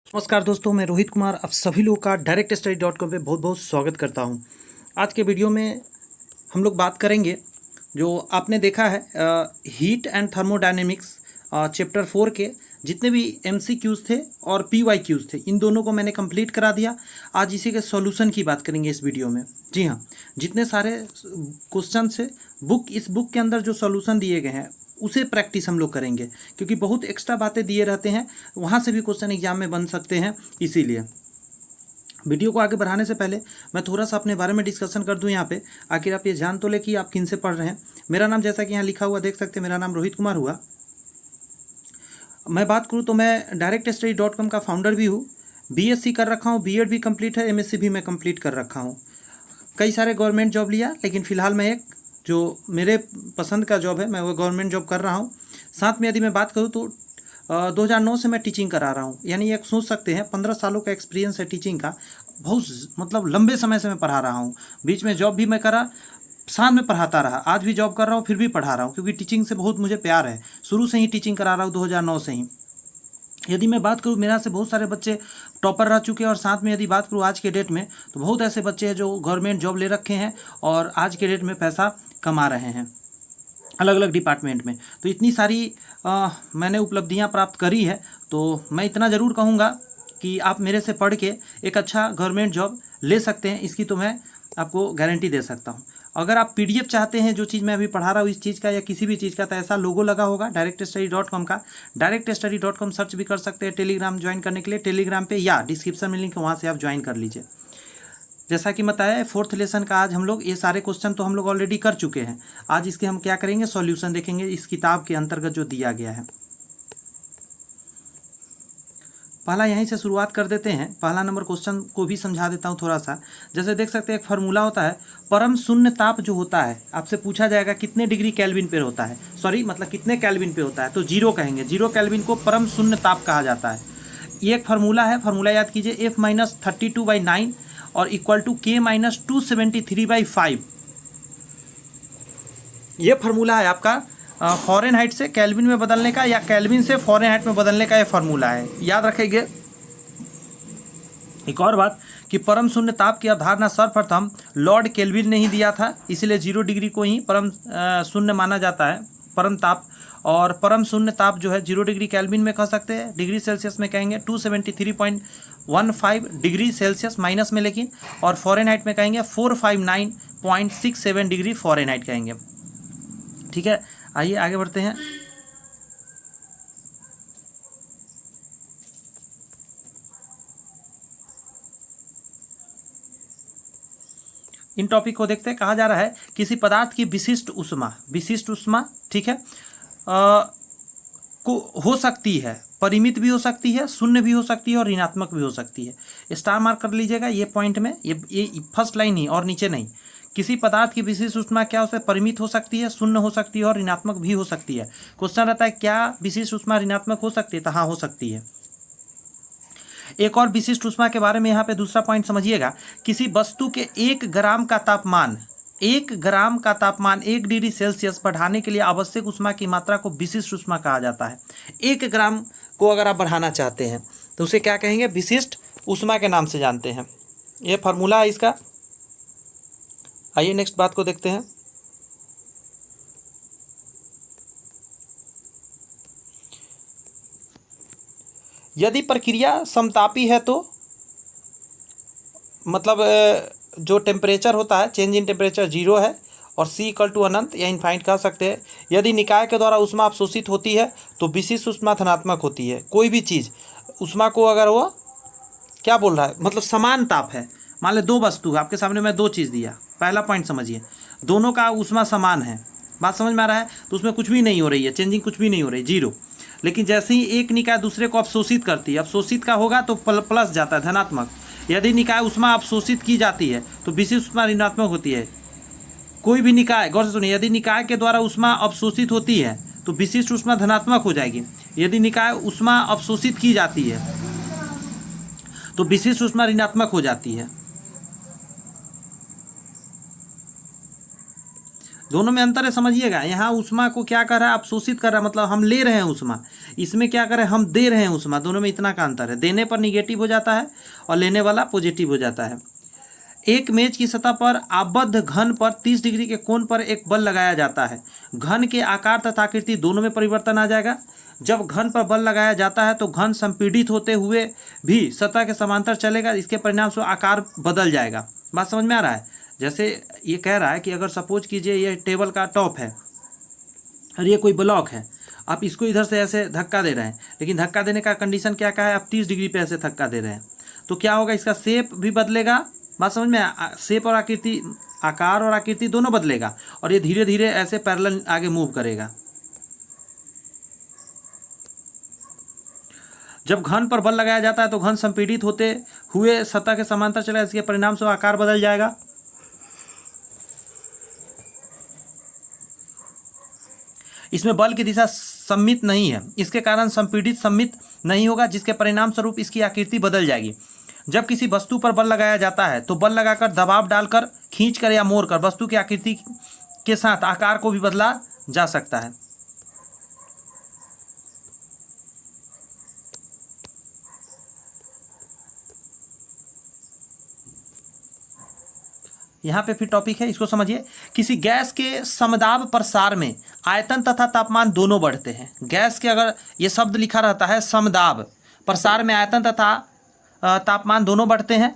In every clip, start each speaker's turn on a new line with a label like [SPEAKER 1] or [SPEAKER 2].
[SPEAKER 1] नमस्कार दोस्तों, मैं रोहित कुमार आप सभी लोगों का directstudy.com पे बहुत बहुत स्वागत करता हूं। आज के वीडियो में हम लोग बात करेंगे जो आपने देखा है हीट एंड थर्मोडायनेमिक्स चैप्टर 4 के जितने भी MCQs थे और PYQs थे, इन दोनों को मैंने कंप्लीट करा दिया। आज इसी के सॉल्यूशन की बात करेंगे इस वीडियो में। जी हाँ, जितने सारे क्वेश्चन से इस बुक के अंदर जो सॉल्यूशन दिए गए हैं उसे प्रैक्टिस हम लोग करेंगे, क्योंकि बहुत एक्स्ट्रा बातें दिए रहते हैं, वहाँ से भी क्वेश्चन एग्जाम में बन सकते हैं। इसीलिए वीडियो को आगे बढ़ाने से पहले मैं थोड़ा सा अपने बारे में डिस्कशन कर दूं। यहाँ पे आखिर आप ये जान तो ले कि आप किन से पढ़ रहे हैं। मेरा नाम, जैसा कि यहाँ लिखा हुआ देख सकते हैं, मेरा नाम रोहित कुमार हुआ। मैं बात करूँ तो मैं directstudy.com का फाउंडर भी हूँ। BSc कर रखा हूँ, B.Ed भी कंप्लीट है, MSc भी मैं कंप्लीट कर रखा हूँ। कई सारे गवर्नमेंट जॉब लिया, लेकिन फ़िलहाल मैं एक जो मेरे पसंद का जॉब है मैं वो गवर्नमेंट जॉब कर रहा हूँ। साथ में यदि मैं बात करूँ तो 2009 से मैं टीचिंग करा रहा हूँ। यानी एक सोच सकते हैं 15 सालों का एक्सपीरियंस है टीचिंग का। बहुत मतलब लंबे समय से मैं पढ़ा रहा हूँ। बीच में जॉब भी मैं करा, साथ में पढ़ाता रहा। आज भी जॉब कर रहा हूँ, फिर भी पढ़ा रहा हूँ, क्योंकि टीचिंग से बहुत मुझे प्यार है। शुरू से ही टीचिंग करा रहा हूँ 2009 से ही। यदि मैं बात करूँ, मेरा से बहुत सारे बच्चे टॉपर रह चुके हैं, और साथ में यदि बात करूँ आज के डेट में तो बहुत ऐसे बच्चे हैं जो गवर्नमेंट जॉब ले रखे हैं और आज के डेट में पैसा कमा रहे हैं अलग अलग डिपार्टमेंट में। तो इतनी सारी मैंने उपलब्धियां प्राप्त करी है, तो मैं इतना ज़रूर कहूँगा कि आप मेरे से पढ़ के एक अच्छा गवर्नमेंट जॉब ले सकते हैं। इसकी तो मैं आपको गारंटी दे सकता हूँ। अगर आप PDF चाहते हैं, जो चीज़ मैं अभी पढ़ा रहा हूँ इस चीज़ का या किसी भी चीज़ का, तो ऐसा लोगो लगा होगा directstudy.com का। directstudy.com सर्च भी कर सकते हैं टेलीग्राम ज्वाइन करने के लिए, टेलीग्राम पे, या डिस्क्रिप्शन में लिंक, वहाँ से आप ज्वाइन कर लीजिए। जैसा कि बताया, 4th लेसन का आज हम लोग ये सारे क्वेश्चन तो हम लोग ऑलरेडी कर चुके हैं। आज इसके हम क्या करेंगे, सॉल्यूशन देखेंगे इस किताब के अंतर्गत जो दिया गया है। पहला यहीं से शुरुआत कर देते हैं। पहला नंबर क्वेश्चन को भी समझा देता हूँ थोड़ा सा। जैसे देख सकते हैं एक फार्मूला होता है, परम शून्य ताप जो होता है, आपसे पूछा जाएगा कितने डिग्री केल्विन पे होता है, सॉरी मतलब कितने केल्विन पे होता है, तो 0 कहेंगे। 0 केल्विन को परम शून्य ताप कहा जाता है। ये एक फार्मूला है, फार्मूला याद कीजिए, F-32/9 और इक्वल टू K-273/5। ये फार्मूला है आपका फ़ारेनहाइट से केल्विन में बदलने का, या केल्विन से फ़ारेनहाइट में बदलने का ये फार्मूला है, याद रखेंगे। एक और बात कि परम शून्य ताप की अवधारणा सर्वप्रथम लॉर्ड केल्विन ने ही दिया था, इसलिए 0 डिग्री को ही परम शून्य माना जाता है, परम ताप। और परम शून्य ताप जो है 0 डिग्री केल्विन में कह सकते हैं, डिग्री सेल्सियस में कहेंगे 273.15 डिग्री सेल्सियस माइनस में, लेकिन और फ़ारेनहाइट में कहेंगे 459.67 डिग्री फ़ारेनहाइट कहेंगे। ठीक है, आइए आगे बढ़ते हैं। इन टॉपिक को देखते हैं। कहा जा रहा है किसी पदार्थ की विशिष्ट उष्मा, ठीक है, को हो सकती है, परिमित भी हो सकती है, शून्य भी हो सकती है और ऋणात्मक भी हो सकती है। स्टार मार्क कर लीजिएगा ये पॉइंट में, ये फर्स्ट लाइन ही और नीचे नहीं। किसी पदार्थ की विशिष्ट उष्मा क्या उसमें परिमित हो सकती है, शून्य हो सकती है और ऋणात्मक भी हो सकती है। क्वेश्चन रहता है क्या विशिष्ट उष्मा ऋणात्मक हो सकती है, तो हाँ हो सकती है। एक और विशिष्ट उष्मा के बारे में यहाँ पे दूसरा पॉइंट समझिएगा, किसी वस्तु के 1 ग्राम का तापमान 1 डिग्री सेल्सियस बढ़ाने के लिए आवश्यक उष्मा की मात्रा को विशिष्ट उष्मा कहा जाता है। 1 ग्राम को अगर आप बढ़ाना चाहते हैं तो उसे क्या कहेंगे, विशिष्ट उष्मा के नाम से जानते हैं। यह फार्मूला है इसका। आइए नेक्स्ट बात को देखते हैं। यदि प्रक्रिया समतापी है तो मतलब जो टेम्परेचर होता है, चेंज इन टेम्परेचर 0 है और C इक्वल टू अनंत या इनफाइनाइट कह सकते हैं। यदि निकाय के द्वारा उष्मा अवशोषित होती है तो विशिष्ट उष्मा धनात्मक होती है। कोई भी चीज़ उष्मा को अगर वो क्या बोल रहा है, मतलब समान ताप है, मान ले 2 वस्तु है आपके सामने, मैं 2 चीज़ दिया, पहला पॉइंट समझिए, दोनों का उष्मा समान है, बात समझ में आ रहा है, तो उसमें कुछ भी नहीं हो रही है, चेंजिंग कुछ भी नहीं हो रही, 0। लेकिन जैसे ही एक निकाय दूसरे को अवशोषित करती है, अवशोषित का होगा तो प्लस जाता है, धनात्मक। यदि निकाय उष्मा अवशोषित की जाती है तो विशिष्ट उष्मा ऋणात्मक होती है। कोई भी निकाय, गौर से सुनिए, यदि निकाय के द्वारा उष्मा अवशोषित होती है तो विशिष्ट उष्मा धनात्मक हो जाएगी। यदि निकाय उष्मा अवशोषित की जाती है तो विशिष्ट उष्मा ऋणात्मक हो जाती है। दोनों में अंतर है, समझिएगा। यहाँ ऊष्मा को क्या कर रहा है, अवशोषित कर रहा है, मतलब हम ले रहे हैं ऊष्मा। इसमें क्या कर रहे हैं, हम दे रहे हैं ऊष्मा। दोनों में इतना का अंतर है। देने पर निगेटिव हो जाता है और लेने वाला पॉजिटिव हो जाता है। एक मेज की सतह पर आबद्ध घन पर 30 डिग्री के कोण पर एक बल लगाया जाता है। घन के आकार तथा आकृति दोनों में परिवर्तन आ जाएगा। जब घन पर बल लगाया जाता है तो घन संपीड़ित होते हुए भी सतह के समांतर चलेगा। इसके परिणाम से आकार बदल जाएगा। बात समझ में आ रहा है? जैसे ये कह रहा है कि अगर सपोज कीजिए ये टेबल का टॉप है और ये कोई ब्लॉक है, आप इसको इधर से ऐसे धक्का दे रहे हैं, लेकिन धक्का देने का कंडीशन क्या है, आप 30 डिग्री पे ऐसे धक्का दे रहे हैं, तो क्या होगा, इसका शेप भी बदलेगा। बात समझ में? शेप और आकृति, आकार और आकृति दोनों बदलेगा, और ये धीरे धीरे ऐसे पैरेलल आगे मूव करेगा। जब घन पर बल लगाया जाता है तो घन संपीड़ित होते हुए सतह के समांतर चलेगा। इसके परिणाम से आकार बदल जाएगा। इसमें बल की दिशा सममित नहीं है, इसके कारण संपीड़ित सममित नहीं होगा, जिसके परिणाम स्वरूप इसकी आकृति बदल जाएगी। जब किसी वस्तु पर बल लगाया जाता है तो बल लगाकर, दबाव डालकर, खींचकर या मोड़कर वस्तु की आकृति के साथ आकार को भी बदला जा सकता है। यहाँ पे फिर टॉपिक है, इसको समझिए। किसी गैस के समदाब प्रसार में आयतन तथा तापमान दोनों बढ़ते हैं। गैस के अगर ये शब्द लिखा रहता है समदाब, प्रसार में आयतन तथा तापमान दोनों बढ़ते हैं।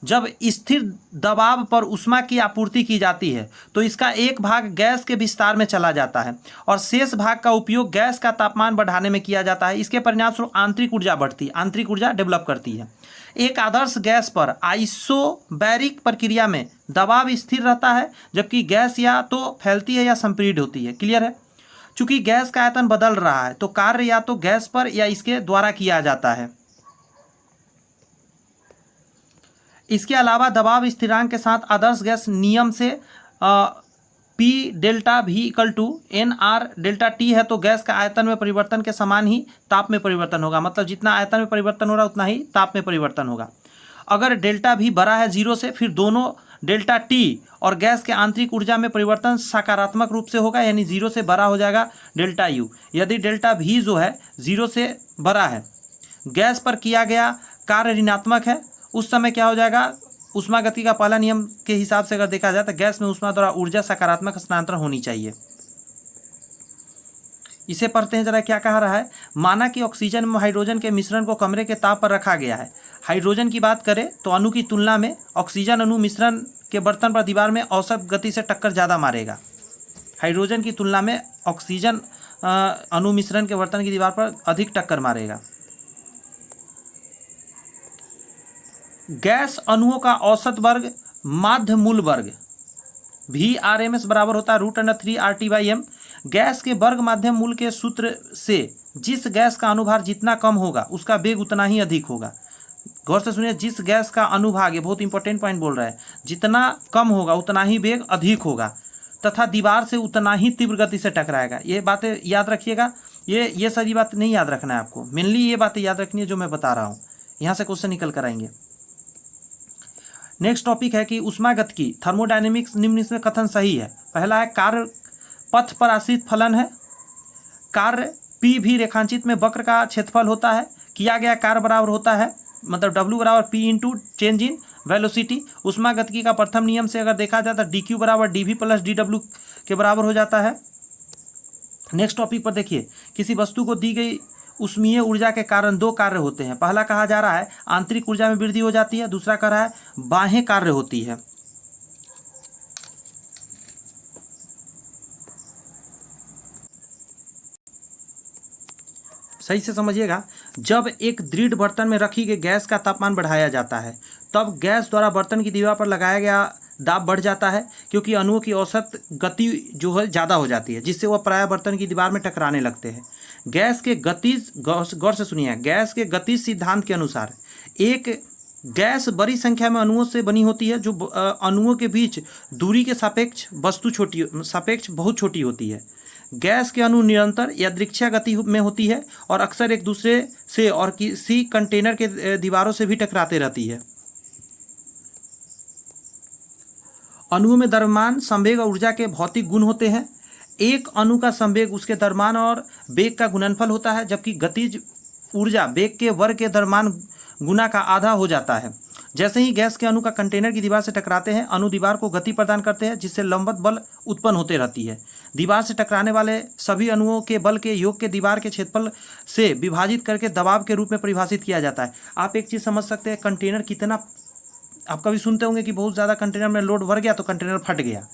[SPEAKER 1] जब स्थिर दबाव पर ऊष्मा की आपूर्ति की जाती है तो इसका एक भाग गैस के विस्तार में चला जाता है और शेष भाग का उपयोग गैस का तापमान बढ़ाने में किया जाता है। इसके परिणामस्वरूप आंतरिक ऊर्जा बढ़ती है, आंतरिक ऊर्जा डेवलप करती है। एक आदर्श गैस पर आइसोबैरिक प्रक्रिया में दबाव स्थिर रहता है, जबकि गैस या तो फैलती है या संपीड़ित होती है। क्लियर है? चूंकि गैस का आयतन बदल रहा है तो कार्य या तो गैस पर या इसके द्वारा किया जाता है। इसके अलावा दबाव स्थिरांक के साथ आदर्श गैस नियम से P delta V equal to NR delta T है, तो गैस का आयतन में परिवर्तन के समान ही ताप में परिवर्तन होगा। मतलब जितना आयतन में परिवर्तन हो रहा है उतना ही ताप में परिवर्तन होगा। अगर डेल्टा V बड़ा है 0 से, फिर दोनों डेल्टा T और गैस के आंतरिक ऊर्जा में परिवर्तन सकारात्मक रूप से होगा, यानी 0 से बड़ा हो जाएगा डेल्टा U। यदि डेल्टा V जो है 0 से बड़ा है, गैस पर किया गया कार्य ऋणात्मक है, उस समय क्या हो जाएगा, ऊष्मा गति का पहला नियम के हिसाब से अगर देखा जाए तो गैस में ऊष्मा द्वारा ऊर्जा सकारात्मक हस्तांतरण होनी चाहिए। इसे पढ़ते हैं जरा, क्या कहा रहा है। माना कि ऑक्सीजन में हाइड्रोजन के मिश्रण को कमरे के ताप पर रखा गया है। हाइड्रोजन की बात करें तो अणु की तुलना में ऑक्सीजन अणु मिश्रण के बर्तन पर दीवार में औसत गति से टक्कर ज़्यादा मारेगा। हाइड्रोजन की तुलना में ऑक्सीजन अणु मिश्रण के बर्तन की दीवार पर अधिक टक्कर मारेगा। गैस अणुओं का औसत वर्ग माध्य मूल वर्ग VRMS बराबर होता है √3 RT/m। गैस के वर्ग माध्यम मूल के सूत्र से जिस गैस का अनुभार जितना कम होगा उसका वेग उतना ही अधिक होगा। गौर से सुनिए, जिस गैस का अनुभाग, ये बहुत इंपॉर्टेंट पॉइंट बोल रहा है, जितना कम होगा उतना ही वेग अधिक होगा तथा दीवार से उतना ही तीव्र गति से टकराएगा। ये बातें याद रखिएगा। ये सारी बात नहीं याद रखना है आपको, मेनली ये बातें याद रखनी है जो मैं बता रहा हूँ। यहाँ से क्वेश्चन निकल कर आएंगे। नेक्स्ट टॉपिक है कि ऊष्मागतिकी थर्मोडायनेमिक्स निम्न में कथन सही है। पहला है कार्य पथ पर आश्रित फलन है। कार्य P भी रेखांचित में वक्र का क्षेत्रफल होता है। किया गया कार्य बराबर होता है, मतलब W बराबर P into change in velocity. ऊष्मागतिकी का प्रथम नियम से अगर देखा जाए तो dq बराबर dv प्लस dw के बराबर हो जाता है। नेक्स्ट टॉपिक पर देखिए, किसी वस्तु को दी गई ऊष्मीय ऊर्जा के कारण दो कार्य होते हैं। पहला कहा जा रहा है आंतरिक ऊर्जा में वृद्धि हो जाती है, दूसरा कह रहा है बाह्य कार्य होती है। सही से समझिएगा। जब एक दृढ़ बर्तन में रखी गई गैस का तापमान बढ़ाया जाता है तब गैस द्वारा बर्तन की दीवार पर लगाया गया दाब बढ़ जाता है, क्योंकि अणुओं की औसत गति जो है ज़्यादा हो जाती है, जिससे वह प्रायः बर्तन की दीवार में टकराने लगते हैं। गैस के गतिज, गौर से सुनिए, गैस के गतिज सिद्धांत के अनुसार एक गैस बड़ी संख्या में अणुओं से बनी होती है, जो अणुओं के बीच दूरी के सापेक्ष बहुत छोटी होती है। गैस के अणु निरंतर यादृच्छिक गति में होती है और अक्सर एक दूसरे से और किसी कंटेनर के दीवारों से भी टकराते रहती है। अणुओं में द्रव्यमान, संवेग और ऊर्जा के भौतिक गुण होते हैं। एक अणु का संवेग उसके द्रव्यमान और वेग का गुणनफल होता है, जबकि गतिज ऊर्जा वेग के वर्ग के द्रव्यमान गुना का आधा हो जाता है। जैसे ही गैस के अणु का कंटेनर की दीवार से टकराते हैं, अणु दीवार को गति प्रदान करते हैं, जिससे लंबवत बल उत्पन्न होते रहती है। दीवार से टकराने वाले सभी अणुओं के बल के योग के दीवार के क्षेत्रफल से विभाजित करके दबाव के रूप में परिभाषित किया जाता है। आप एक चीज़ समझ सकते हैं, कंटेनर कितना, आप कभी सुनते होंगे कि बहुत ज़्यादा कंटेनर में लोड भर गया तो कंटेनर फट गया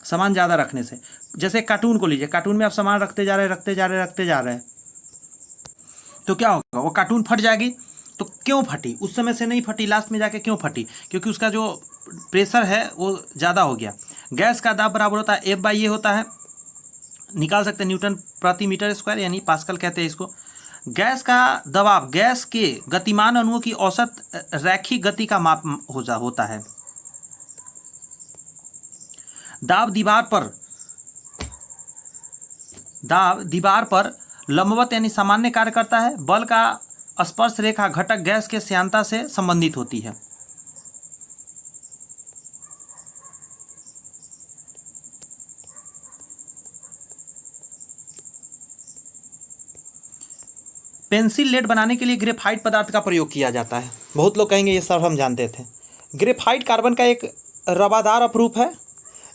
[SPEAKER 1] सामान ज़्यादा रखने से। जैसे कार्टून को लीजिए, कार्टून में आप सामान रखते जा रहे हैं तो क्या होगा, वो कार्टून फट जाएगी। तो क्यों फटी, उस समय से नहीं फटी, लास्ट में जाके क्यों फटी? क्योंकि उसका जो प्रेशर है वो ज़्यादा हो गया। गैस का दाब बराबर होता है F/A होता है, निकाल सकते हैं न्यूटन प्रति मीटर स्क्वायर, यानी पास्कल कहते हैं इसको। गैस का दबाव गैस के गतिमान अणुओं की औसत रैखिक गति का माप होता है। दाब दीवार पर लंबवत यानी सामान्य कार्य करता है। बल का स्पर्श रेखा घटक गैस के श्यानता से संबंधित होती है। पेंसिल लेड बनाने के लिए ग्रेफाइट पदार्थ का प्रयोग किया जाता है। बहुत लोग कहेंगे ये सब हम जानते थे। ग्रेफाइट कार्बन का एक रवादार अपरूप है।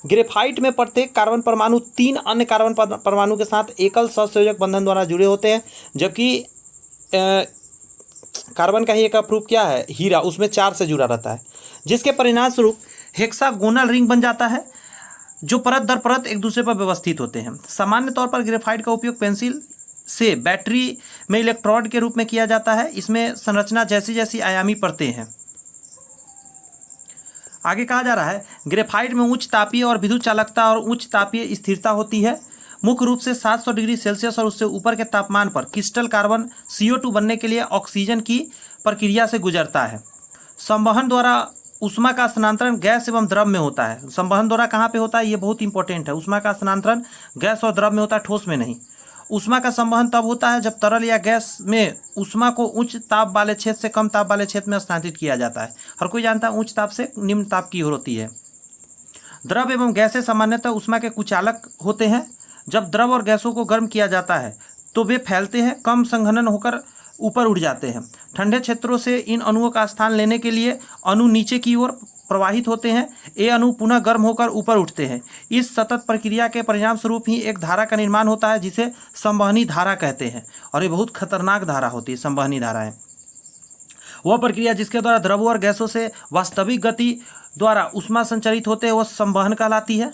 [SPEAKER 1] ग्रेफाइट में प्रत्येक कार्बन परमाणु 3 अन्य कार्बन परमाणु के साथ एकल सहसंयोजक बंधन द्वारा जुड़े होते हैं, जबकि कार्बन का ही एक अपरूप क्या है, हीरा, उसमें 4 से जुड़ा रहता है, जिसके परिणाम स्वरूप हेक्सागोनल रिंग बन जाता है, जो परत दर परत एक दूसरे पर व्यवस्थित होते हैं। सामान्य तौर पर ग्रेफाइट का उपयोग पेंसिल से बैटरी में इलेक्ट्रोड के रूप में किया जाता है। इसमें संरचना जैसी आयामी परतें हैं। आगे कहा जा रहा है, ग्रेफाइट में उच्च तापीय और विद्युत चालकता और उच्च तापीय स्थिरता होती है। मुख्य रूप से 700 डिग्री सेल्सियस और उससे ऊपर के तापमान पर क्रिस्टल कार्बन CO2 बनने के लिए ऑक्सीजन की प्रक्रिया से गुजरता है। संवहन द्वारा ऊष्मा का स्थानांतरण गैस एवं द्रव में होता है। संवहन द्वारा कहाँ पे होता है, ये बहुत इंपॉर्टेंट है। ऊष्मा का स्थानांतरण गैस और द्रव में होता है, ठोस में नहीं। ऊष्मा का संवहन तब होता है जब तरल या गैस में ऊष्मा को उच्च ताप वाले क्षेत्र से कम ताप वाले क्षेत्र में स्थानांतरित किया जाता है। हर कोई जानता है उच्च ताप से निम्न ताप की ओर होती है। द्रव एवं गैसें सामान्यतः ऊष्मा के कुचालक होते हैं। जब द्रव और गैसों को गर्म किया जाता है तो वे फैलते हैं, कम संघनन होकर ऊपर उठ जाते हैं। ठंडे क्षेत्रों से इन अणुओं का स्थान लेने के लिए अणु नीचे की ओर प्रवाहित होते हैं। ये अणु पुनः गर्म होकर ऊपर उठते हैं। इस सतत प्रक्रिया के परिणाम स्वरूप ही एक धारा का निर्माण होता है, जिसे संवहनी धारा कहते हैं। और ये बहुत खतरनाक धारा होती है संवहनी धाराएं। वह प्रक्रिया जिसके द्वारा द्रवों और गैसों से वास्तविक गति द्वारा ऊष्मा संचरित होते हैं, वह संवहन कहलाती है।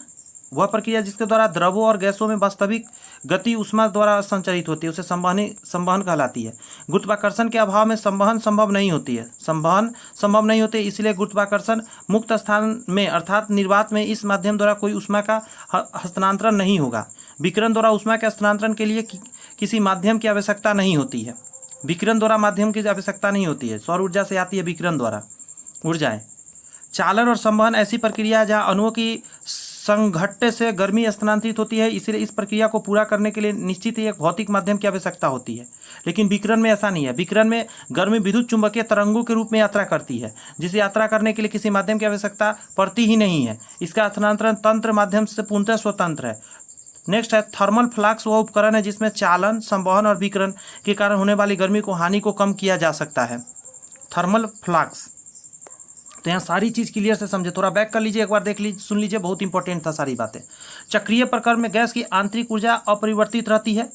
[SPEAKER 1] वह प्रक्रिया जिसके द्वारा द्रवों और गैसों में वास्तविक गति ऊष्मा द्वारा संचरित होती है, उसे संवहन कहलाती है। गुरुत्वाकर्षण के अभाव में संवहन संभव नहीं होती है। संवहन संभव नहीं होते, इसलिए गुरुत्वाकर्षण मुक्त स्थान में अर्थात निर्वात में इस माध्यम द्वारा कोई ऊष्मा का हस्तांतरण नहीं होगा। विकिरण द्वारा ऊष्मा के हस्तांतरण के लिए किसी माध्यम की आवश्यकता नहीं होती है। विकिरण द्वारा माध्यम की आवश्यकता नहीं होती है। सौर ऊर्जा से आती है विकिरण द्वारा ऊर्जाएं। चालन और संवहन ऐसी प्रक्रिया है जहाँ अणुओं की संघट्ट से गर्मी स्थानांतरित होती है। इसलिए इस प्रक्रिया को पूरा करने के लिए निश्चित ही एक भौतिक माध्यम की आवश्यकता होती है। लेकिन विकिरण में ऐसा नहीं है। विकिरण में गर्मी विद्युत चुंबकीय तरंगों के रूप में यात्रा करती है, जिसे यात्रा करने के लिए किसी माध्यम की आवश्यकता पड़ती ही नहीं है। इसका हस्तांतरण तंत्र माध्यम से पूर्णतः स्वतंत्र है। नेक्स्ट है थर्मल फ्लक्स। वह उपकरण है जिसमें चालन, संवहन और विकिरण के कारण होने वाली गर्मी को हानि को कम किया जा सकता है। Thermal flux. तो यहाँ सारी चीज़ क्लियर से समझे, थोड़ा बैक कर लीजिए, एक बार देख लीजिए, सुन लीजिए, बहुत इंपॉर्टेंट था सारी बातें। चक्रीय प्रकरण में गैस की आंतरिक ऊर्जा अपरिवर्तित रहती है।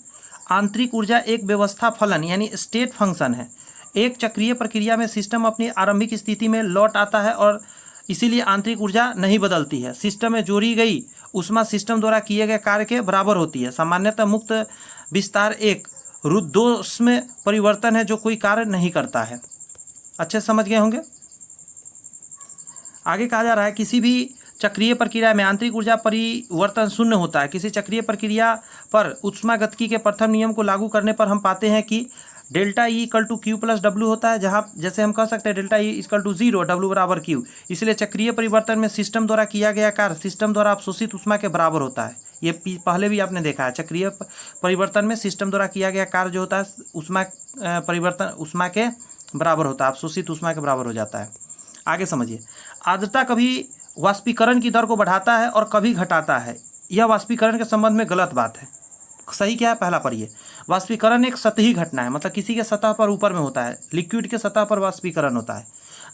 [SPEAKER 1] आंतरिक ऊर्जा एक व्यवस्था फलन यानी स्टेट फंक्शन है। एक चक्रीय प्रक्रिया में सिस्टम अपनी आरंभिक स्थिति में लौट आता है और इसीलिए आंतरिक ऊर्जा नहीं बदलती है। सिस्टम में जोड़ी गई ऊष्मा सिस्टम द्वारा किए गए कार्य के बराबर होती है। सामान्यतः मुक्त विस्तार एक रुद्धोष्म परिवर्तन है जो कोई कार्य नहीं करता है। अच्छे समझ गए होंगे। आगे कहा जा रहा है, किसी भी चक्रीय प्रक्रिया में आंतरिक ऊर्जा परिवर्तन शून्य होता है। किसी चक्रीय प्रक्रिया पर ऊष्मागतिकी के प्रथम नियम को लागू करने पर हम पाते हैं कि delta E equal to Q plus W होता है, जहाँ जैसे हम कह सकते हैं delta E equal to 0, W बराबर क्यू। इसलिए चक्रीय परिवर्तन में सिस्टम द्वारा किया गया कार्य सिस्टम द्वारा अवशोषित ऊष्मा के बराबर होता है। ये पहले भी आपने देखा है। चक्रीय परिवर्तन में सिस्टम द्वारा किया गया कार्य जो होता है ऊष्मा परिवर्तन ऊष्मा के बराबर होता है, अवशोषित ऊष्मा के बराबर हो जाता है। आगे समझिए, आर्द्रता कभी वाष्पीकरण की दर को बढ़ाता है और कभी घटाता है। यह वाष्पीकरण के संबंध में गलत बात है। सही क्या है, पहला पढ़िए। वाष्पीकरण एक सतही घटना है, मतलब किसी के सतह पर ऊपर में होता है। लिक्विड के सतह पर वाष्पीकरण होता है।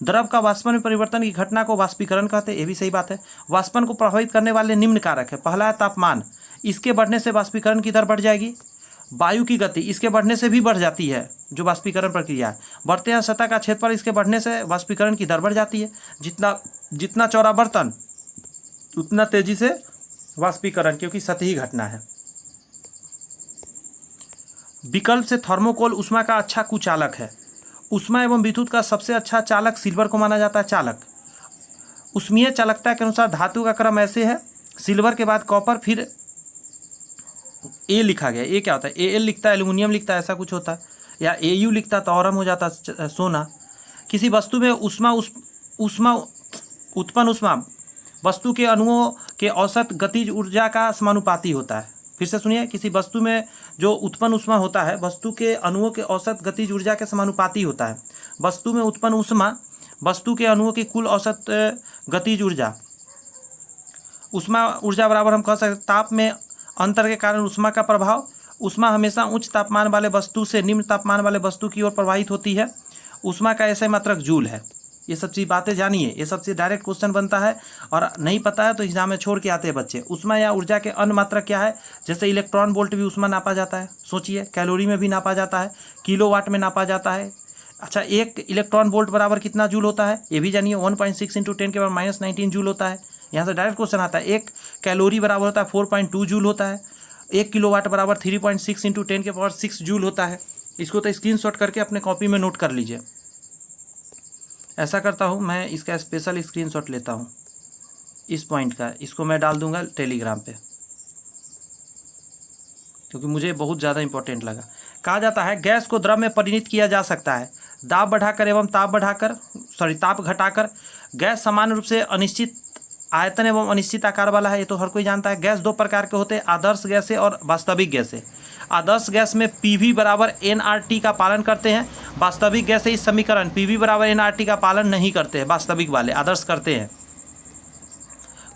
[SPEAKER 1] द्रव का वाष्पन में परिवर्तन की घटना को वाष्पीकरण कहते हैं, ये भी सही बात है। वाष्पन को प्रभावित करने वाले निम्न कारक है। पहला है तापमान, इसके बढ़ने से वाष्पीकरण की दर बढ़ जाएगी। वायु की गति, इसके बढ़ने से भी बढ़ जाती है, जो वाष्पीकरण प्रक्रिया है। बढ़ते हैं सतह का क्षेत्रफल, इसके बढ़ने से वाष्पीकरण की दर बढ़ जाती है। जितना चौड़ा बर्तन उतना तेजी से वाष्पीकरण, क्योंकि सतही घटना है। विकल्प से थर्मोकोल ऊष्मा का अच्छा कुचालक है। ऊष्मा एवं विद्युत का सबसे अच्छा चालक सिल्वर को माना जाता है। चालक ऊष्मीय चालकता के अनुसार धातु का क्रम ऐसे है, सिल्वर के बाद कॉपर, फिर ए लिखा गया। ए क्या होता है, एल लिखता है, एल्यूमिनियम लिखता है, ऐसा कुछ होता है, या एयू लिखता है तो औरम हो जाता है सोना। किसी वस्तु में ऊष्मा उत्पन्न ऊष्मा वस्तु के अणुओं के औसत गतिज ऊर्जा का समानुपाती होता है। फिर से सुनिए, किसी वस्तु में जो उत्पन्न ऊष्मा होता है वस्तु के अणुओं के औसत गतिज ऊर्जा के समानुपाती होता है। वस्तु में उत्पन्न ऊष्मा वस्तु के अणुओं की कुल औसत गतिज ऊर्जा, ऊष्मा ऊर्जा बराबर हम कह सकते हैं ताप में अंतर के कारण ऊष्मा का प्रभाव। ऊष्मा हमेशा उच्च तापमान वाले वस्तु से निम्न तापमान वाले वस्तु की ओर प्रवाहित होती है। ऊष्मा का ऐसे मात्रक जूल है। ये सब चीज़ बातें जानिए, ये सबसे डायरेक्ट क्वेश्चन बनता है, और नहीं पता है तो एग्जाम में छोड़ के आते हैं बच्चे। ऊष्मा या ऊर्जा के अन्य मात्रक क्या है, जैसे इलेक्ट्रॉन वोल्ट भी ऊष्मा नापा जाता है। सोचिए, कैलोरी में भी नापा जाता है, किलोवाट में नापा जाता है। अच्छा, एक इलेक्ट्रॉन वोल्ट बराबर कितना जूल होता है, ये भी जानिए। 1.6 × 10⁻⁻19 जूल होता है। यहाँ से डायरेक्ट क्वेश्चन आता है। एक कैलोरी बराबर होता है 4.2 जूल होता है। 1 किलोवाट बराबर 3.6 × 10⁻6 जूल होता है। इसको तो स्क्रीनशॉट करके अपने कॉपी में नोट कर लीजिए। ऐसा करता हूँ मैं, इसका स्पेशल स्क्रीनशॉट लेता हूँ इस पॉइंट का, इसको मैं डाल दूंगा टेलीग्राम पे, क्योंकि मुझे बहुत ज़्यादा इंपॉर्टेंट लगा। कहा जाता है गैस को द्रव में परिणत किया जा सकता है दाब बढ़ाकर एवं ताप घटाकर। गैस सामान्य रूप से अनिश्चित आयतन एवं अनिश्चित आकार वाला है, ये तो हर कोई जानता है। गैस दो प्रकार के होते हैं, आदर्श गैसें और वास्तविक गैसें। आदर्श गैस में PV बराबर nRT का पालन करते हैं। वास्तविक गैसें इस समीकरण PV बराबर nRT का पालन नहीं करते हैं, वास्तविक वाले, आदर्श करते हैं।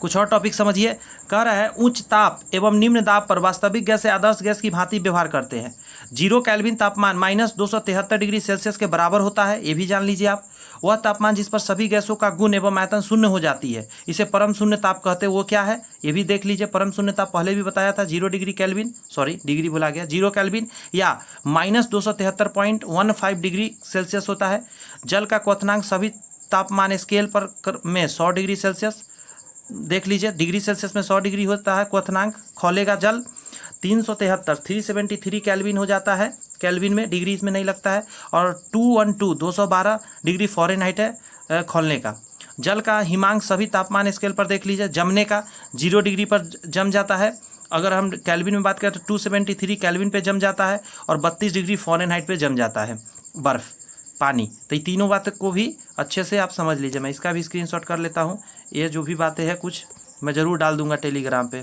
[SPEAKER 1] कुछ और टॉपिक समझिए। कह रहा है उच्च ताप एवं निम्न दाब पर वास्तविक गैस आदर्श गैस की भांति व्यवहार करते हैं। 0 केल्विन तापमान -273 डिग्री सेल्सियस के बराबर होता है, ये भी जान लीजिए आप। वह तापमान जिस पर सभी गैसों का गुण एवं आयतन शून्य हो जाती है, इसे परम शून्य ताप कहते हैं। वो क्या है, ये भी देख लीजिए। परम शून्य ताप पहले भी बताया था, 0 डिग्री केल्विन, डिग्री भुला गया, 0 केल्विन या -273.15 डिग्री सेल्सियस होता है। जल का क्वथनांक सभी तापमान स्केल पर में 100 डिग्री सेल्सियस देख लीजिए। डिग्री सेल्सियस में 100 डिग्री होता है क्वथनांक। खौलेगा जल 373 केल्विन हो जाता है, केल्विन में, डिग्री इसमें नहीं लगता है। और 212 डिग्री फ़ारेनहाइट है खौलने का। जल का हिमांक सभी तापमान स्केल पर देख लीजिए। जमने का 0 डिग्री पर जम जाता है। अगर हम केल्विन में बात करें तो 273 केल्विन पे जम जाता है, और 32 डिग्री फ़ारेनहाइट पे जम जाता है बर्फ़, पानी। तो ये तीनों बातों को भी अच्छे से आप समझ लीजिए। मैं इसका भी स्क्रीनशॉट कर लेता हूँ। ये जो भी बातें हैं कुछ मैं ज़रूर डाल दूंगा टेलीग्राम पे।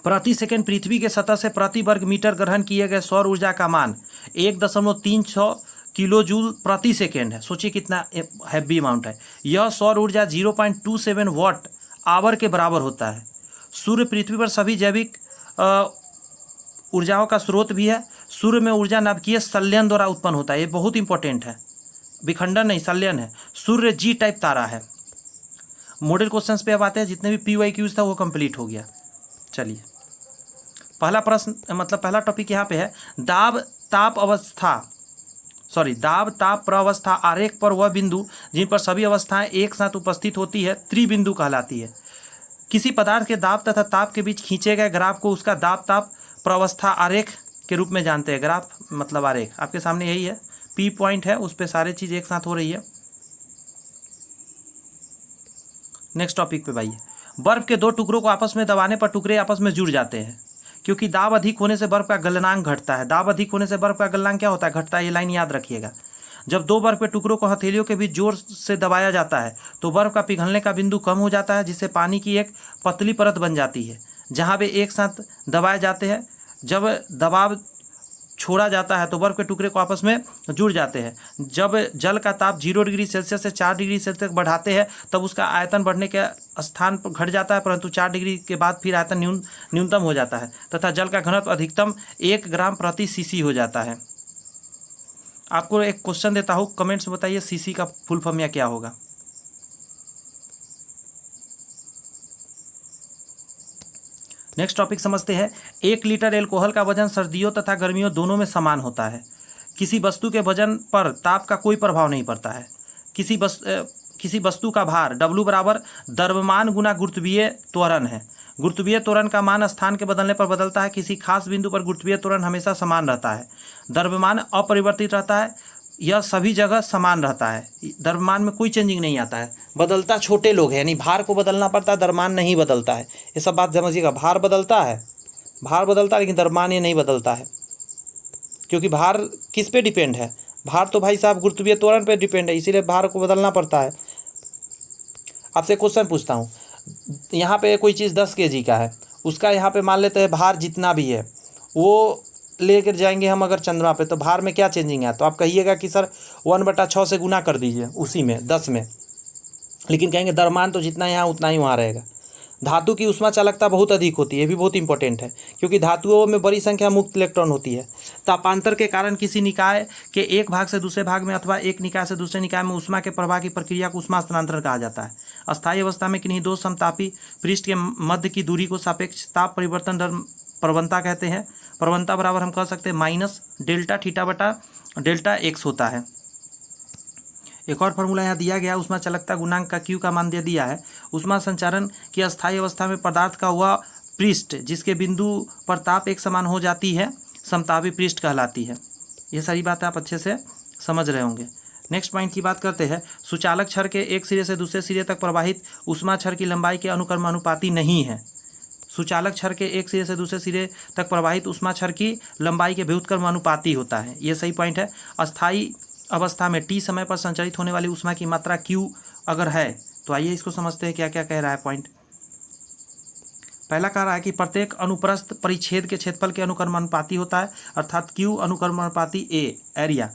[SPEAKER 1] प्रति सेकंड पृथ्वी के सतह से प्रति वर्ग मीटर ग्रहण किए गए सौर ऊर्जा का मान 1.36 किलो जूल प्रति सेकेंड है। सोचिए कितना हैवी अमाउंट है। यह सौर ऊर्जा 0.27 वाट आवर के बराबर होता है। सूर्य पृथ्वी पर सभी जैविक ऊर्जाओं का स्रोत भी है। सूर्य में ऊर्जा नाभिकीय संलयन द्वारा उत्पन्न होता है, ये बहुत इंपॉर्टेंट है, विखंडन नहीं, संलयन है। सूर्य G टाइप तारा है। मॉडल क्वेश्चंस पे अब आते हैं। जितने भी PYQs था वो कंप्लीट हो गया। चलिए, पहला प्रश्न, मतलब पहला टॉपिक यहाँ पे है, दाब ताप प्रअवस्था आरेख पर वह बिंदु जिन पर सभी अवस्थाएं एक साथ उपस्थित होती है त्रिबिंदु कहलाती है। किसी पदार्थ के दाब तथा ताप के बीच खींचे गए ग्राफ को उसका दाब ताप प्रअवस्था आरेख के रूप में जानते हैं। ग्राफ मतलब आरेख, आपके सामने यही है, P पॉइंट है, उस पर सारी चीज़ एक साथ हो रही है। नेक्स्ट टॉपिक पे भाई, बर्फ के दो टुकड़ों को आपस में दबाने पर टुकड़े आपस में जुड़ जाते हैं, क्योंकि दाब अधिक होने से बर्फ का गलनांक घटता है। दाब अधिक होने से बर्फ का गलनांक क्या होता है, घटता है। ये लाइन याद रखिएगा। जब दो बर्फ के टुकड़ों को हथेलियों के बीच जोर से दबाया जाता है तो बर्फ का पिघलने का बिंदु कम हो जाता है, जिससे पानी की एक पतली परत बन जाती है जहाँ वे एक साथ दबाए जाते हैं। जब दबाव छोड़ा जाता है तो बर्फ़ के टुकड़े को आपस में जुड़ जाते हैं। जब जल का ताप 0 डिग्री सेल्सियस से 4 डिग्री सेल्सियस तक बढ़ाते हैं तब उसका आयतन बढ़ने के स्थान पर घट जाता है, परंतु 4 डिग्री के बाद फिर आयतन न्यूनतम हो जाता है तथा जल का घनत्व अधिकतम 1 ग्राम प्रति सीसी हो जाता है। आपको एक क्वेश्चन देता हूँ, कमेंट्स में बताइए सीसी का फुल फॉर्म या क्या होगा। नेक्स्ट टॉपिक समझते हैं। 1 लीटर एल्कोहल का वजन सर्दियों तथा गर्मियों दोनों में समान होता है। किसी वस्तु के वजन पर ताप का कोई प्रभाव नहीं पड़ता है। किसी वस्तु का भार W बराबर द्रव्यमान गुना गुरुत्वीय त्वरण है। गुरुत्वीय त्वरण का मान स्थान के बदलने पर बदलता है। किसी खास बिंदु पर गुरुत्वीय त्वरण हमेशा समान रहता है। द्रव्यमान अपरिवर्तित रहता है, यह सभी जगह समान रहता है। द्रव्यमान में कोई चेंजिंग नहीं आता है, बदलता छोटे लोग है, यानी भार को बदलना पड़ता है, द्रव्यमान नहीं बदलता है। ये सब बात समझिएगा। भार बदलता है लेकिन द्रव्यमान ये नहीं बदलता है, क्योंकि भार किस पे डिपेंड है? भार तो भाई साहब गुरुत्वीय त्वरण पे डिपेंड है, इसीलिए भार को बदलना पड़ता है। आपसे क्वेश्चन पूछता हूँ, यहाँ पे कोई चीज़ 10 kg का है, उसका यहाँ पे मान लेते हैं भार जितना भी है वो लेकर जाएंगे हम अगर चंद्रमा पे, तो भार में क्या चेंजिंग है? तो आप कहिएगा कि सर 1/6 से गुना कर दीजिए उसी में 10 में, लेकिन कहेंगे द्रव्यमान तो जितना यहाँ उतना ही वहाँ रहेगा। धातु की ऊष्मा चालकता बहुत अधिक होती है, ये भी बहुत इंपॉर्टेंट है, क्योंकि धातुओं में बड़ी संख्या मुक्त इलेक्ट्रॉन होती है। तापांतर के कारण किसी निकाय के एक भाग से दूसरे भाग में अथवा एक निकाय से दूसरे निकाय में ऊष्मा के प्रवाह की प्रक्रिया को ऊष्मा स्थानांतरण कहा जाता है। अस्थायी अवस्था में किन्हीं दो समतापी पृष्ठ के मध्य की दूरी को सापेक्ष ताप परिवर्तन दर प्रवणता कहते हैं। प्रवणता बराबर हम कह सकते हैं माइनस डेल्टा थीटा बटा डेल्टा एक्स होता है। एक और फार्मूला यहाँ दिया गया, ऊष्मा चालकता गुणांक का क्यू का मान दे दिया है। ऊष्मा संचारण की अस्थायी अवस्था में पदार्थ का वह पृष्ठ जिसके बिंदु पर ताप एक समान हो जाती है समतापी पृष्ठ कहलाती है। ये सारी बात आप अच्छे से समझ रहे होंगे। नेक्स्ट पॉइंट की बात करते हैं। सुचालक छड़ के एक सिरे से दूसरे सिरे तक प्रवाहित ऊष्मा छड़ की लंबाई के अनुक्रमानुपाती नहीं है। सुचालक छड़ के एक सिरे से दूसरे सिरे तक प्रवाहित ऊष्मा छड़ की लंबाई के व्युत्क्रमानुपाती होता है। ये सही पॉइंट है। अस्थायी अवस्था में T समय पर संचारित होने वाली ऊष्मा की मात्रा Q अगर है तो आइए इसको समझते हैं क्या क्या कह रहा है पॉइंट। पहला कह रहा है कि प्रत्येक अनुप्रस्थ परिच्छेद के क्षेत्रफल के अनुक्रमानुपाती होता है, अर्थात Q अनुक्रमानुपाती A एरिया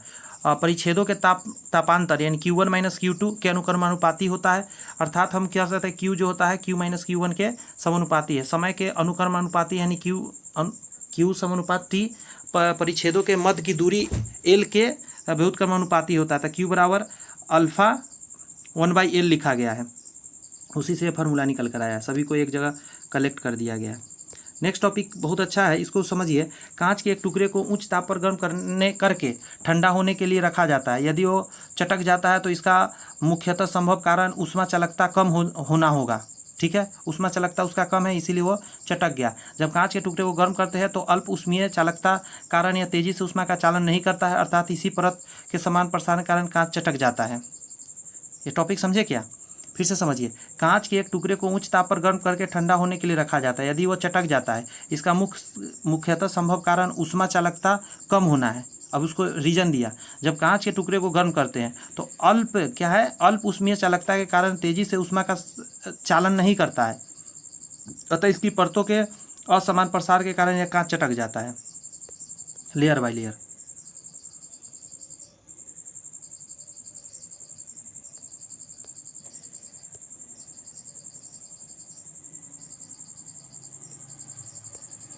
[SPEAKER 1] परिच्छेदों के तापांतर यानी Q1 माइनस Q2 के अनुक्रमानुपाती होता है, अर्थात हम क्या कहते हैं Q जो होता है Q माइनस Q1 के समानुपाती है। समय के अनुक्रमानुपाती यानी Q समानुपात T परिच्छेदों के मध्य की दूरी L के व्युत्क्रमानुपाती होता था। Q बराबर अल्फा 1/L लिखा गया है, उसी से फार्मूला निकल कर आया, सभी को एक जगह कलेक्ट कर दिया गया है। नेक्स्ट टॉपिक बहुत अच्छा है, इसको समझिए। कांच के एक टुकड़े को उच्च ताप पर गर्म करके ठंडा होने के लिए रखा जाता है। यदि वो चटक जाता है तो इसका मुख्यतः संभव कारण ऊष्मा चालकता कम होना होगा। ठीक है, ऊष्मा चालकता उसका कम है इसीलिए वो चटक गया। जब कांच के टुकड़े को गर्म करते हैं तो अल्प ऊष्मीय चालकता कारण या तेजी से ऊष्मा का चालन नहीं करता है, अर्थात इसी परत के समान प्रसारण कारण कांच चटक जाता है। ये टॉपिक समझे क्या? फिर से समझिए। कांच के एक टुकड़े को उच्च ताप पर गर्म करके ठंडा होने के लिए रखा जाता है। यदि वो चटक जाता है, इसका मुख्यतः संभव कारण ऊष्मा चालकता कम होना है। अब उसको रीजन दिया, जब कांच के टुकड़े को गर्म करते हैं तो अल्प क्या है, अल्प ऊष्मीय चालकता के कारण तेजी से ऊष्मा का चालन नहीं करता है, अतः इसकी परतों के असमान प्रसार के कारण यह कांच चटक जाता है लेयर बाय लेयर।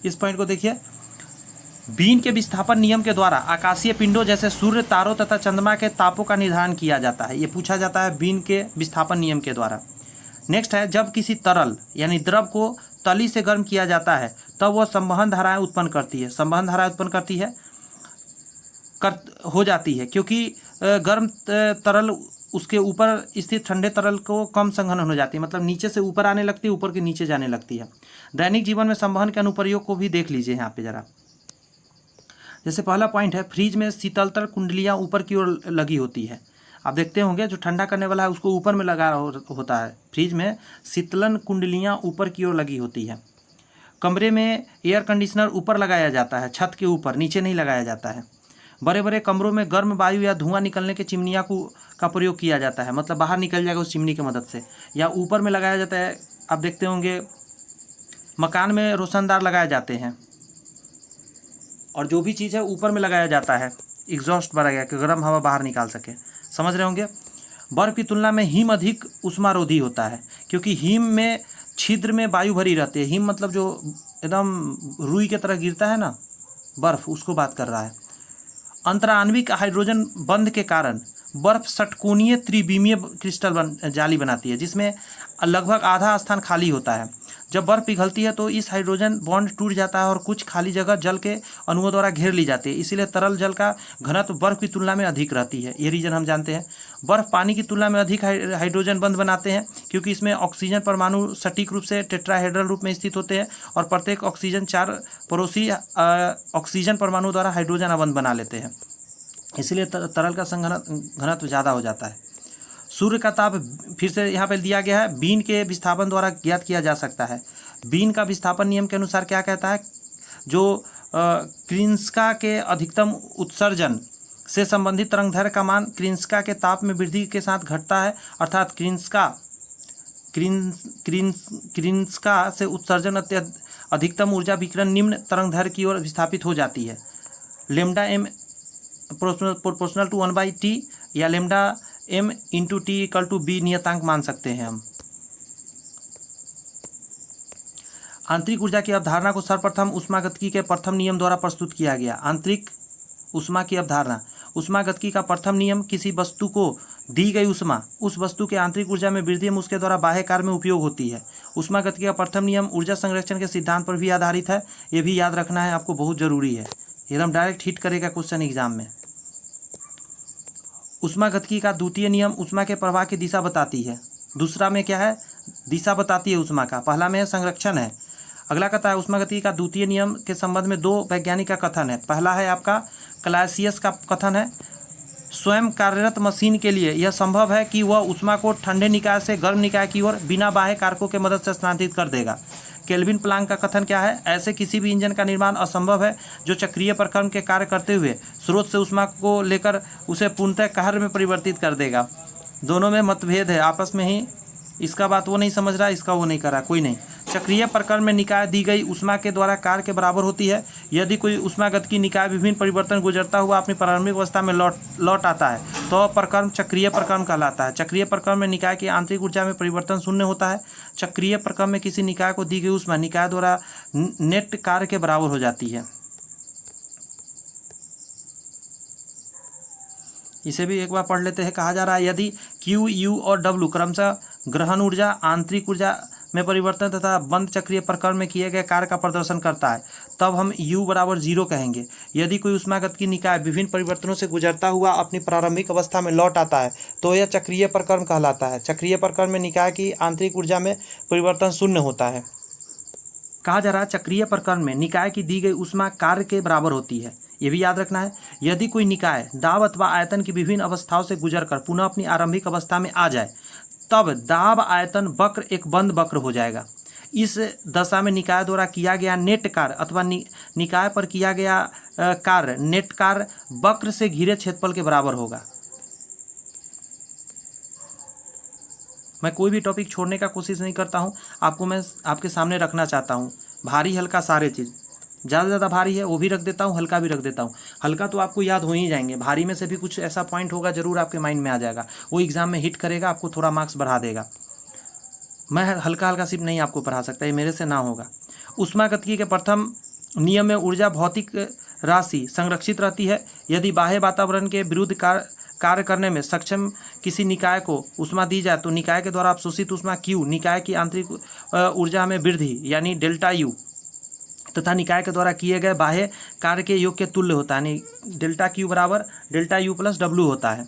[SPEAKER 1] इस पॉइंट को देखिए। बीन के विस्थापन नियम के द्वारा आकाशीय पिंडों जैसे सूर्य, तारों तथा चंद्रमा के तापों का निर्धारण किया जाता है। ये पूछा जाता है बीन के विस्थापन नियम के द्वारा। नेक्स्ट है, जब किसी तरल यानी द्रव को तली से गर्म किया जाता है तब वह संवहन धाराएं उत्पन्न करती है। संवहन धाराएं उत्पन्न करती है हो जाती है क्योंकि गर्म तरल उसके ऊपर स्थित ठंडे तरल को कम संघनन हो जाती है, मतलब नीचे से ऊपर आने लगती है, ऊपर के नीचे जाने लगती है। दैनिक जीवन में संवहन के अनुप्रयोग को भी देख लीजिए यहाँ पे जरा। जैसे पहला पॉइंट है, फ्रिज में शीतलतर कुंडलियाँ ऊपर की ओर लगी होती है। आप देखते होंगे जो ठंडा करने वाला है उसको ऊपर में लगा होता है। फ्रिज में शीतलन कुंडलियाँ ऊपर की ओर लगी होती है। कमरे में एयर कंडीशनर ऊपर लगाया जाता है, छत के ऊपर, नीचे नहीं लगाया जाता है। बड़े बड़े कमरों में गर्म वायु या धुआं निकलने के चिमनियाँ का प्रयोग किया जाता है, मतलब बाहर निकल जाएगा उस चिमनी की मदद से, या ऊपर में लगाया जाता है। आप देखते होंगे मकान में रोशनदार लगाए जाते हैं, और जो भी चीज़ है ऊपर में लगाया जाता है, एग्जॉस्ट भरा गया कि गर्म हवा बाहर निकाल सके। समझ रहे होंगे। बर्फ़ की तुलना में हिम अधिक उष्मारोधी होता है, क्योंकि हिम में छिद्र में वायु भरी रहती है। हिम मतलब जो एकदम रुई की तरह गिरता है ना बर्फ़, उसको बात कर रहा है। अंतराण्विक हाइड्रोजन बंध के कारण बर्फ षटकोणीय त्रिविमीय क्रिस्टल जाली बनाती है, जिसमें लगभग आधा स्थान खाली होता है। जब बर्फ पिघलती है तो इस हाइड्रोजन बॉन्ड टूट जाता है और कुछ खाली जगह जल के अणुओं द्वारा घेर ली जाती है। इसीलिए तरल जल का घनत्व बर्फ की तुलना में अधिक रहती है। ये रीजन हम जानते हैं। बर्फ पानी की तुलना में अधिक हाइड्रोजन बंध बनाते हैं, क्योंकि इसमें ऑक्सीजन परमाणु सटीक रूप से टेट्राहेड्रल रूप में स्थित होते हैं और प्रत्येक ऑक्सीजन 4 पड़ोसी ऑक्सीजन परमाणु द्वारा हाइड्रोजन अवंध बना लेते हैं। इसलिए तरल का घनत्व ज़्यादा हो जाता है। सूर्य का ताप फिर से यहाँ पर दिया गया है, बीन के विस्थापन द्वारा ज्ञात किया जा सकता है। बीन का विस्थापन नियम के अनुसार क्या कहता है, जो क्रिंस्का के अधिकतम उत्सर्जन से संबंधित तरंगदैर्घ्य का मान क्रिंस्का के ताप में वृद्धि के साथ घटता है, अर्थात क्रिंस्का से उत्सर्जन अधिकतम ऊर्जा विकिरण निम्न तरंगदैर्घ्य की ओर विस्थापित हो जाती है। Lambda M proportional to 1/t या lambda m into T equal to B नियतांक मान सकते हैं हम। आंतरिक ऊर्जा की अवधारणा को सर्वप्रथम ऊष्मागतिकी के प्रथम नियम द्वारा प्रस्तुत किया गया। आंतरिक ऊष्मा की अवधारणा। ऊष्मागतिकी का प्रथम नियम किसी वस्तु को दी गई ऊष्मा उस वस्तु के आंतरिक ऊर्जा में वृद्धि में उसके द्वारा बाह्य कार्य में उपयोग होती है। ऊष्मागतिकी का प्रथम नियम ऊर्जा संरक्षण के सिद्धांत पर भी आधारित है। ये भी याद रखना है आपको, बहुत जरूरी है, एकदम डायरेक्ट हिट करेगा क्वेश्चन एग्जाम में। ऊष्मागतिकी का द्वितीय नियम ऊष्मा के प्रवाह की दिशा बताती है। दूसरा में क्या है, दिशा बताती है ऊष्मा का। पहला में संरक्षण है। अगला कहता है ऊष्मागतिकी का द्वितीय नियम के संबंध में 2 वैज्ञानिक का कथन है। पहला है आपका क्लासियस का कथन है, स्वयं कार्यरत मशीन के लिए यह संभव है कि वह ऊष्मा को ठंडे निकाय से गर्म निकाय की ओर बिना बाह्य कारकों के मदद से स्थानांतरित कर देगा। केल्विन प्लांक का कथन क्या है, ऐसे किसी भी इंजन का निर्माण असंभव है जो चक्रीय प्रक्रम के कार्य करते हुए स्रोत से ऊष्मा को लेकर उसे पूर्णतः कार्य में परिवर्तित कर देगा। दोनों में मतभेद है आपस में ही, इसका बात वो नहीं समझ रहा, इसका वो नहीं कर रहा, कोई नहीं। चक्रीय प्रक्रम में निकाय दी गई ऊष्मा के द्वारा कार्य के बराबर होती है। यदि कोई ऊष्मागतिकी निकाय विभिन्न परिवर्तन गुजरता हुआ अपनी प्रारंभिक अवस्था में लौट आता है तो प्रक्रम चक्रीय प्रक्रम कहलाता है। चक्रीय प्रक्रम में निकाय की आंतरिक ऊर्जा में परिवर्तन शून्य होता है। चक्रीय प्रक्रम में किसी निकाय को दी गई ऊष्मा निकाय द्वारा नेट कार्य के बराबर हो जाती है। इसे भी एक बार पढ़ लेते हैं। कहा जा रहा है यदि Q, U और W क्रमशः ग्रहण ऊर्जा, आंतरिक ऊर्जा में परिवर्तन तथा बंद चक्रीय प्रक्रम में किए गए कार्य का प्रदर्शन करता है तब हम U बराबर 0 कहेंगे। यदि कोई ऊष्मागतिकी निकाय विभिन्न परिवर्तनों से गुजरता हुआ अपनी प्रारंभिक अवस्था में लौट आता है तो यह चक्रीय प्रक्रम कहलाता है। चक्रीय प्रक्रम में निकाय की आंतरिक ऊर्जा में परिवर्तन शून्य होता है। कहा जा रहा है चक्रीय प्रक्रम में निकाय की दी गई ऊष्मा कार्य के बराबर होती है। ये भी याद रखना है। यदि कोई निकाय दाब अथवा आयतन की विभिन्न अवस्थाओं से गुजरकर पुनः अपनी आरंभिक अवस्था में आ जाए तब दाब आयतन वक्र एक बंद वक्र हो जाएगा। इस दशा में निकाय द्वारा किया गया नेट कार्य अथवा निकाय पर किया गया कार्य नेट कार्य वक्र से घिरे क्षेत्रफल के बराबर होगा। मैं कोई भी टॉपिक छोड़ने का कोशिश नहीं करता हूँ, आपको मैं आपके सामने रखना चाहता हूँ। भारी हल्का सारे चीज़, ज़्यादा ज़्यादा भारी है वो भी रख देता हूँ, हल्का भी रख देता हूँ। हल्का तो आपको याद हो ही जाएंगे, भारी में से भी कुछ ऐसा पॉइंट होगा जरूर आपके माइंड में आ जाएगा, वो एग्जाम में हिट करेगा, आपको थोड़ा मार्क्स बढ़ा देगा। मैं हल्का हल्का सिर्फ नहीं आपको पढ़ा सकता, ये मेरे से ना होगा। ऊष्मागतिकी के प्रथम नियम में ऊर्जा भौतिक राशि संरक्षित रहती है। यदि बाह्य वातावरण के विरुद्ध कार्य करने में सक्षम किसी निकाय को ऊष्मा दी जाए तो निकाय के द्वारा अवशोषित ऊष्मा Q निकाय की आंतरिक ऊर्जा में वृद्धि यानी डेल्टा U तथा निकाय के द्वारा किए गए बाह्य कार्य के योग के तुल्य होता है, यानी डेल्टा Q बराबर डेल्टा U प्लस W होता है।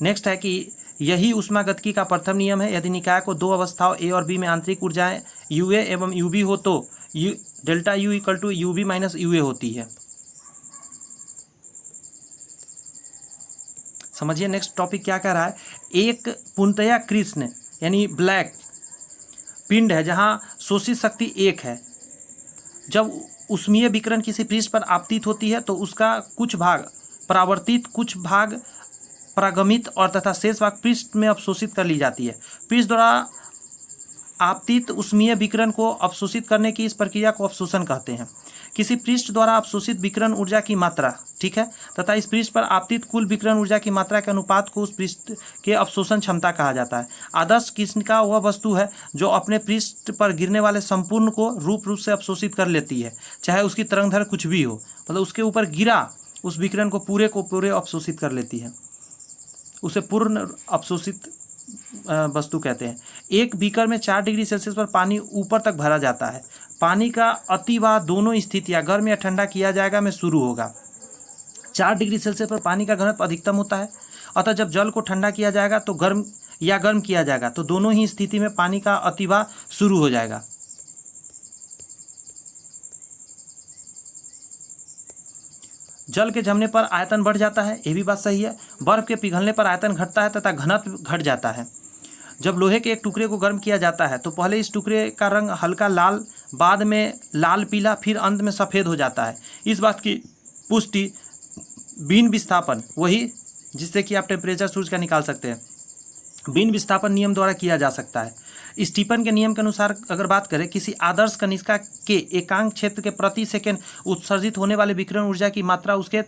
[SPEAKER 1] नेक्स्ट है कि यही ऊष्मागतिकी का प्रथम नियम है। यदि निकाय को 2 अवस्थाओं A और B में आंतरिक ऊर्जाएं UA एवं UB हो तो delta U equal to UB minus UA होती है। समझिए नेक्स्ट टॉपिक क्या कह रहा है। एक पूर्णतया कृष्ण यानी ब्लैक पिंड है जहां शोषित शक्ति 1 है। जब ऊष्मीय विकिरण किसी पृष्ठ पर आपतित होती है तो उसका कुछ भाग परावर्तित, कुछ भाग परागमित और तथा शेष भाग पृष्ठ में अवशोषित कर ली जाती है। पृष्ठ द्वारा आपतित ऊष्मीय विकिरण को अवशोषित करने की इस प्रक्रिया को अवशोषण कहते हैं। किसी पृष्ठ द्वारा अवशोषित विकिरण ऊर्जा की मात्रा, ठीक है, तथा इस पृष्ठ पर आपतित कुल विकिरण ऊर्जा की मात्रा के अनुपात को उस पृष्ठ के अवशोषण क्षमता कहा जाता है। आदर्श कृष्णिका वह वस्तु है जो अपने पृष्ठ पर गिरने वाले संपूर्ण को रूप से अवशोषित कर लेती है, चाहे उसकी तरंगधर कुछ भी हो, मतलब उसके ऊपर गिरा उस विकिरण को पूरे अवशोषित कर लेती है, उसे पूर्ण अवशोषित वस्तु कहते हैं। एक बीकर में 4 डिग्री सेल्सियस पर पानी ऊपर तक भरा जाता है। पानी का अतिवाह दोनों स्थितियां गर्म या ठंडा किया जाएगा में शुरू होगा। 4 डिग्री सेल्सियस पर पानी का घनत्व अधिकतम होता है, अतः जब जल को ठंडा किया जाएगा तो गर्म किया जाएगा तो दोनों ही स्थिति में पानी का अतिवाह शुरू हो जाएगा। जल के जमने पर आयतन बढ़ जाता है, ये भी बात सही है। बर्फ के पिघलने पर आयतन घटता है तथा घनत्व घट जाता है। जब लोहे के एक टुकड़े को गर्म किया जाता है तो पहले इस टुकड़े का रंग हल्का लाल, बाद में लाल पीला, फिर अंत में सफ़ेद हो जाता है। इस बात की पुष्टि बीन विस्थापन, वही जिससे कि आप टेम्परेचर सूर्य का निकाल सकते हैं, बीन विस्थापन नियम द्वारा किया जा सकता है। स्टीफन के नियम के अनुसार अगर बात करें, किसी आदर्श कनिष्का के एकांक क्षेत्र के प्रति सेकंड उत्सर्जित होने वाले विकिरण ऊर्जा की मात्रा उसके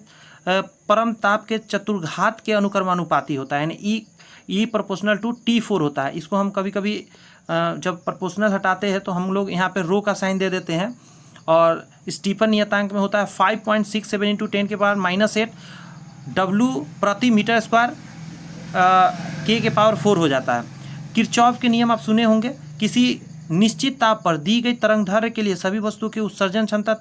[SPEAKER 1] परम ताप के चतुर्घात के अनुक्रमानुपाती होता है, यानी ई प्रोपोर्शनल टू T4 होता है। इसको हम कभी कभी जब प्रोपोर्शनल हटाते हैं तो हम लोग यहाँ पे रो का साइन दे देते हैं, और स्टीफन नियतांक में होता है 5.67 × 10⁻⁻8 W प्रति मीटर स्क्वायर K⁴ हो जाता है। किरचॉफ के नियम आप सुने होंगे, किसी निश्चित ताप पर दी गई तरंगदैर्घ्य के लिए सभी वस्तुओं की उत्सर्जन क्षमता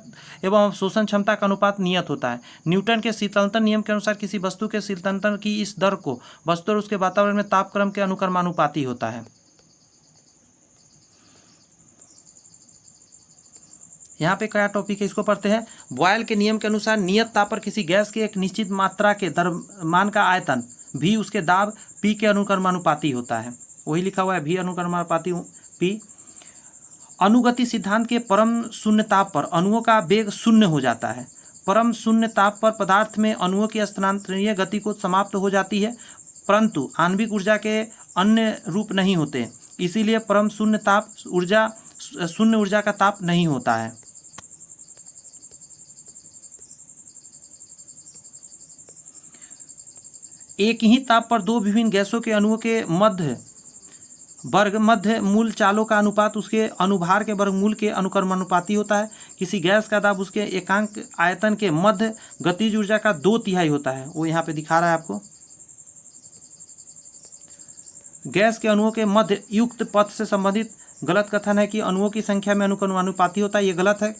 [SPEAKER 1] एवं अवशोषण क्षमता का अनुपात नियत होता है। न्यूटन के शीतलतन नियम के अनुसार किसी वस्तु के शीतलतन की इस दर को वस्तु और उसके वातावरण में तापक्रम के अनुक्रमानुपाती होता है। यहाँ पे क्या टॉपिक है, इसको पढ़ते हैं। बॉयल के नियम के अनुसार नियत ताप पर किसी गैस की एक निश्चित मात्रा के द्रव्यमान का आयतन भी उसके दाब P के अनुक्रमानुपाती होता है, वही लिखा हुआ है V अनुक्रमानुपाती P। अनुगति सिद्धांत के परम शून्य ताप पर अणुओं का वेग शून्य हो जाता है। परम शून्य ताप पर पदार्थ में अणुओं की स्थानांतरणीय गति को समाप्त हो जाती है, परंतु आणविक ऊर्जा के अन्य रूप नहीं होते, इसीलिए परम शून्य ताप शून्य ऊर्जा का ताप नहीं होता है। एक ही ताप पर दो विभिन्न गैसों के अणुओं के मध्य मूल चालों का अनुपात उसके अनुभार के वर्गमूल के अनुक्रमानुपाती होता है। किसी गैस का दाब उसके एकांक आयतन के मध्य गतिज ऊर्जा का 2/3 होता है, वो यहाँ पे दिखा रहा है आपको। गैस के अणुओं के मध्य युक्त पथ से संबंधित गलत कथन है कि अणुओं की संख्या में अनुक्रमानुपाती होता है, ये गलत है,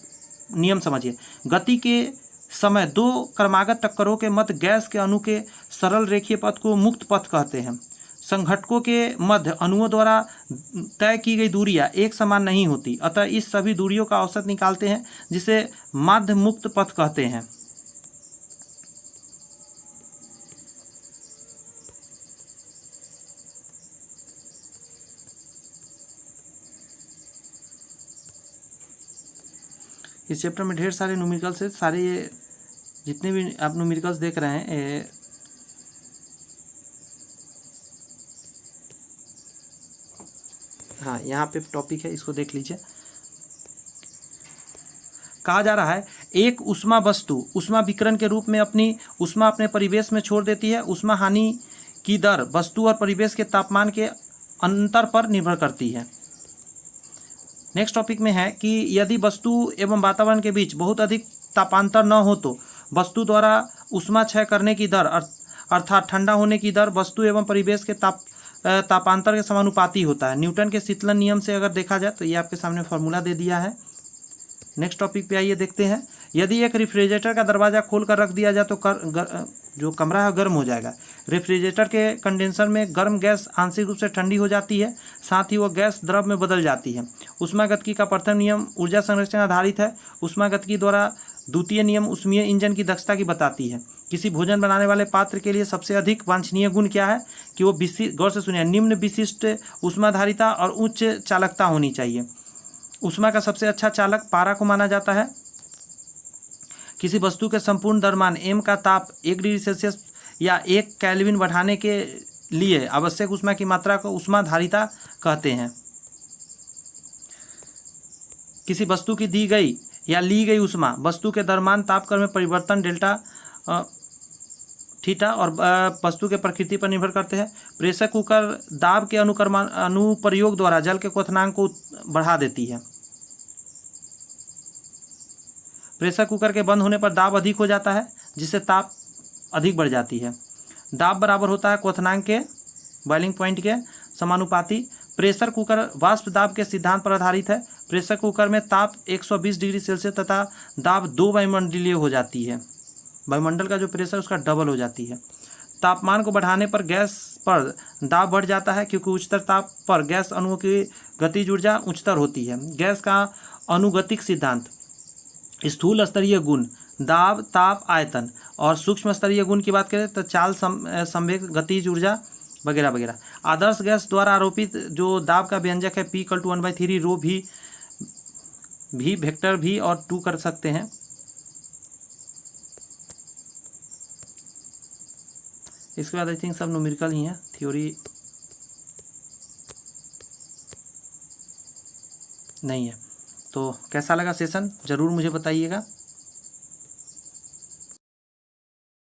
[SPEAKER 1] नियम समझिए। गति के समय दो क्रमागत टक्करों के मध्य गैस के अणु के सरल रेखीय पथ को मुक्त पथ कहते हैं। संघटकों के मध्य अणुओं द्वारा तय की गई दूरियां एक समान नहीं होती, अतः इस सभी दूरियों का औसत निकालते हैं, जिसे माध्य मुक्त पथ कहते हैं। इस चैप्टर में ढेर सारे न्यूमेरिकल्स है, सारे ये जितने भी आप न्यूमेरिकल्स देख रहे हैं हाँ, यहाँ पे टॉपिक है, इसको देख लीजिए। कहा जा रहा है एक उष्मा वस्तु उष्मा विकिरण के रूप में अपनी उष्मा अपने परिवेश में छोड़ देती है। उष्मा हानि की दर वस्तु और परिवेश के तापमान के अंतर पर निर्भर करती है। नेक्स्ट टॉपिक में है कि यदि वस्तु एवं वातावरण के बीच बहुत अधिक तापांतर न हो तो वस्तु द्वारा उष्मा क्षय करने की दर अर्थात ठंडा होने की दर वस्तु एवं परिवेश के तापांतर के समानुपाती होता है। न्यूटन के शीतलन नियम से अगर देखा जाए तो ये आपके सामने फॉर्मूला दे दिया है। नेक्स्ट टॉपिक पे आइए देखते हैं। यदि एक रेफ्रिजरेटर का दरवाज़ा खोल कर रख दिया जाए तो जो कमरा है गर्म हो जाएगा। रेफ्रिजरेटर के कंडेंसर में गर्म गैस आंशिक रूप से ठंडी हो जाती है, साथ ही वह गैस द्रव में बदल जाती है। ऊष्मागतिकी का प्रथम नियम ऊर्जा संरक्षण आधारित है। ऊष्मागतिकी द्वारा द्वितीय नियम ऊष्मीय इंजन की दक्षता की बताती है। किसी भोजन बनाने वाले पात्र के लिए सबसे अधिक वांछनीय गुण क्या है कि वो गौर से सुनिए, निम्न विशिष्ट ऊष्माधारिता और उच्च चालकता होनी चाहिए। ऊष्मा का सबसे अच्छा चालक पारा को माना जाता है। किसी वस्तु के संपूर्ण द्रव्यमान m का ताप 1 डिग्री सेल्सियस या 1 केल्विन बढ़ाने के लिए आवश्यक ऊष्मा की मात्रा को ऊष्माधारिता कहते हैं। किसी वस्तु की दी गई या ली गई ऊष्मा वस्तु के द्रव्यमान तापक्रम में परिवर्तन डेल्टा थीटा और वस्तु के प्रकृति पर निर्भर करते हैं। प्रेशर कुकर दाब के अनुप्रयोग द्वारा जल के क्वथनांक को बढ़ा देती है। प्रेशर कुकर के बंद होने पर दाब अधिक हो जाता है, जिससे ताप अधिक बढ़ जाती है। दाब बराबर होता है क्वथनांक के बॉइलिंग पॉइंट के समानुपाती। प्रेशर कुकर वाष्प दाब के सिद्धांत पर आधारित है। प्रेशर कुकर में ताप 120 डिग्री सेल्सियस तथा दाब 2 वायुमंडलीय हो जाती है। वायुमंडल का जो प्रेशर उसका डबल हो जाती है। तापमान को बढ़ाने पर गैस पर दाब बढ़ जाता है, क्योंकि उच्चतर ताप पर गैस अणुओं की गतिज ऊर्जा उच्चतर होती है। गैस का अनुगतिक सिद्धांत स्थूल स्तरीय गुण दाब, ताप, आयतन और सूक्ष्म स्तरीय गुण की बात करें तो चाल, संवेग, गतिज ऊर्जा वगैरह वगैरह। आदर्श गैस द्वारा आरोपित जो दाब का व्यंजक है P = 1/3 रो भी वेक्टर भी और 2 कर सकते हैं। इसके बाद आई थिंक सब न्यूमेरिकल ही है, थ्योरी नहीं है। तो कैसा लगा सेशन ज़रूर मुझे बताइएगा।